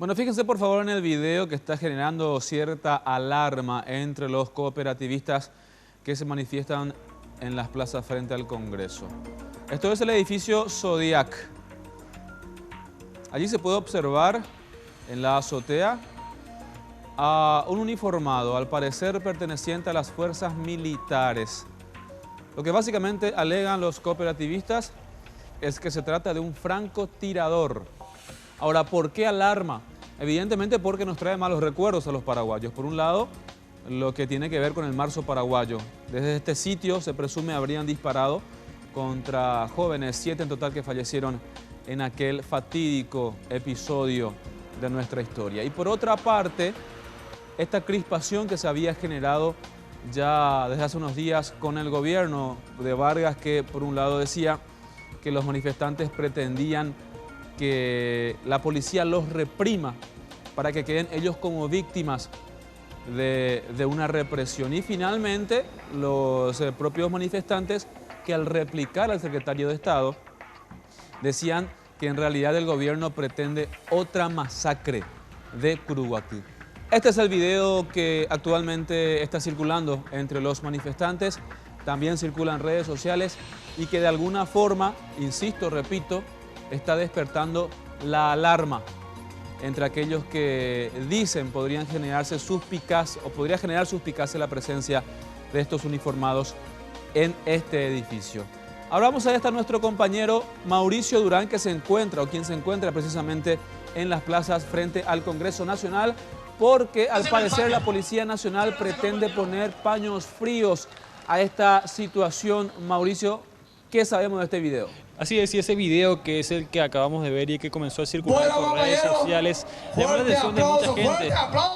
Bueno, fíjense por favor en el video que está generando cierta alarma entre los cooperativistas que se manifiestan en las plazas frente al Congreso. Esto es el edificio Zodiac. Allí se puede observar en la azotea a un uniformado, al parecer perteneciente a las fuerzas militares. Lo que básicamente alegan los cooperativistas es que se trata de un francotirador. Ahora, ¿por qué alarma? Evidentemente porque nos trae malos recuerdos a los paraguayos. Por un lado, lo que tiene que ver con el marzo paraguayo. Desde este sitio se presume habrían disparado contra jóvenes, 7 en total que fallecieron en aquel fatídico episodio de nuestra historia. Y por otra parte, esta crispación que se había generado ya desde hace unos días con el gobierno de Vargas, que por un lado decía que los manifestantes pretendían que la policía los reprima para que queden ellos como víctimas de una represión. Y finalmente, los propios manifestantes que al replicar al secretario de Estado decían que en realidad el gobierno pretende otra masacre de Curuguatí. Este es el video que actualmente está circulando entre los manifestantes, también circula en redes sociales y que de alguna forma, insisto, repito, está despertando la alarma entre aquellos que dicen podría generar suspicacia la presencia de estos uniformados en este edificio. Ahora vamos a estar nuestro compañero Mauricio Durán, quien se encuentra precisamente en las plazas frente al Congreso Nacional, porque al parecer la Policía Nacional pretende poner paños fríos a esta situación. Mauricio, ¿qué sabemos de este video? Así es, y ese video que es el que acabamos de ver y que comenzó a circular por redes sociales llamó la atención de mucha gente.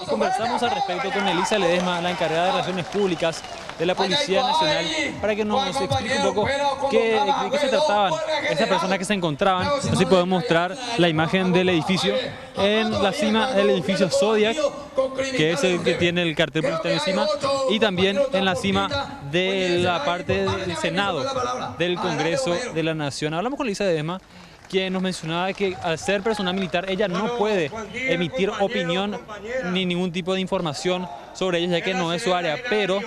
Y conversamos al respecto con Elisa Ledesma, la encargada de Relaciones Públicas de la Policía Nacional, para que nos explique un poco de qué se trataban estas personas que se encontraban. Así podemos mostrar la imagen del edificio en la cima del edificio Zodiac, que es el que tiene el cartel publicitario encima, y también en la cima de la parte del Senado del Congreso de la Nación. Hablamos con Elisa Ledesma, quien nos mencionaba que al ser personal militar ella no puede emitir opinión ni ningún tipo de información sobre ellos, ya que no es su área, pero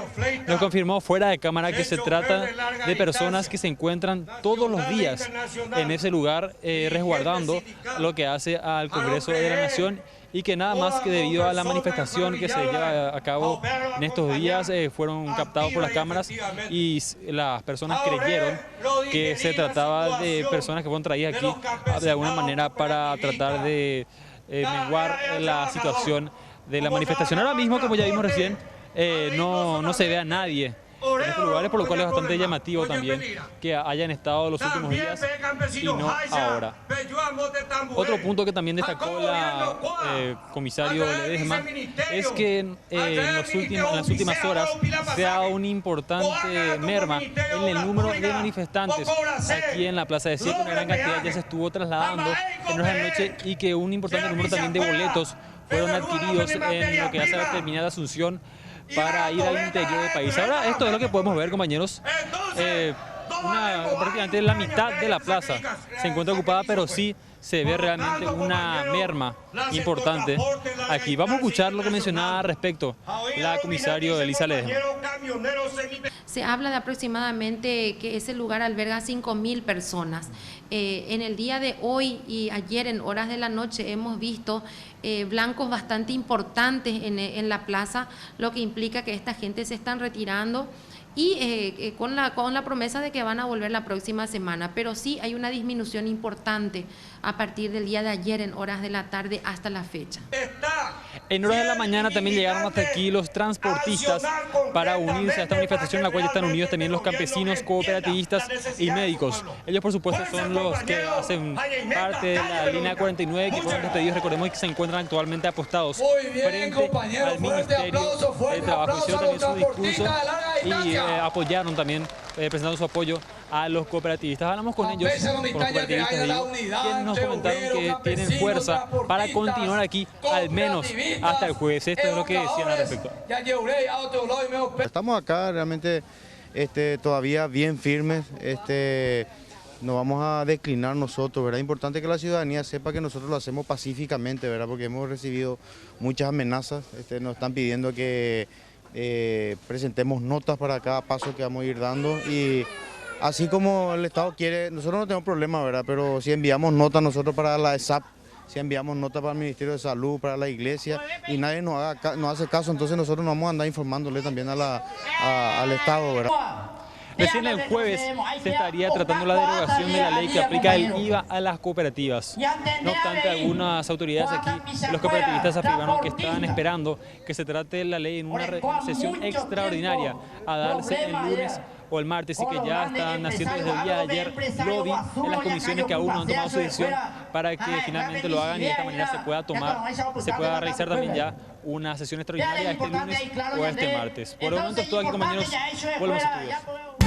nos confirmó fuera de cámara que se trata de personas que se encuentran todos los días en ese lugar resguardando lo que hace al Congreso de la Nación, y que nada más que debido a la manifestación que se lleva a cabo en estos días fueron captados por las cámaras y las personas creyeron que se trataba de personas que fueron traídas aquí de alguna manera para tratar de menguar la situación de la manifestación. Ahora mismo, como ya vimos recién, no se ve a nadie en estos lugares, por lo cual es bastante llamativo también que hayan estado los últimos días y no ahora. Otro punto que también destacó la comisario Ledesma es que en las últimas horas se ha dado una importante merma en el número de manifestantes aquí en la Plaza de Siete. Una gran cantidad ya se estuvo trasladando en horas de la noche, y que un importante número también de boletos fueron adquiridos en lo que hace a la terminal de Asunción para ir al interior del país. Ahora, esto es lo que podemos ver, compañeros. Prácticamente la mitad de la plaza se encuentra ocupada, pero sí se ve realmente una merma importante aquí. Vamos a escuchar lo que mencionaba al respecto la comisario Elisa Ledesma. Se habla de aproximadamente que ese lugar alberga 5.000 personas. En el día de hoy y ayer en horas de la noche hemos visto blancos bastante importantes en la plaza, lo que implica que esta gente se están retirando y con la promesa de que van a volver la próxima semana, pero sí hay una disminución importante a partir del día de ayer en horas de la tarde hasta la fecha. En horas de la mañana también llegaron hasta aquí los transportistas para unirse a esta manifestación, en la cual están unidos también los campesinos, cooperativistas y médicos. Ellos, por supuesto, son los que hacen parte de la línea 49, que fueron despedidos, recordemos, que se encuentran actualmente apostados frente al Ministerio de Trabajo. Hicieron también su discurso y apoyaron también, presentando su apoyo a los cooperativistas. Hablamos con ellos, con los cooperativistas, quienes nos comentaron que tienen fuerza para continuar aquí al menos hasta el jueves. Esto es lo que decían al respecto. Estamos acá realmente todavía bien firmes, no vamos a declinar nosotros, ¿verdad? Es importante que la ciudadanía sepa que nosotros lo hacemos pacíficamente, ¿verdad? Porque hemos recibido muchas amenazas, nos están pidiendo que presentemos notas para cada paso que vamos a ir dando y así como el Estado quiere, nosotros no tenemos problema, ¿verdad? Pero si enviamos notas nosotros para la ESAP, si enviamos notas para el Ministerio de Salud, para la Iglesia y nadie nos hace caso, entonces nosotros nos vamos a andar informándole también al Estado, ¿verdad? Recién el jueves se estaría tratando la derogación de la ley que aplica el IVA a las cooperativas. No obstante, algunas autoridades aquí, los cooperativistas afirmaron que estaban esperando que se trate la ley en una sesión extraordinaria a darse el lunes o el martes y que ya están haciendo desde el día de ayer lobby en las comisiones que aún no han tomado su decisión para que finalmente lo hagan y de esta manera se pueda realizar también ya una sesión extraordinaria este lunes o este martes. Por el momento es todo aquí, compañeros. Volvemos a estudios.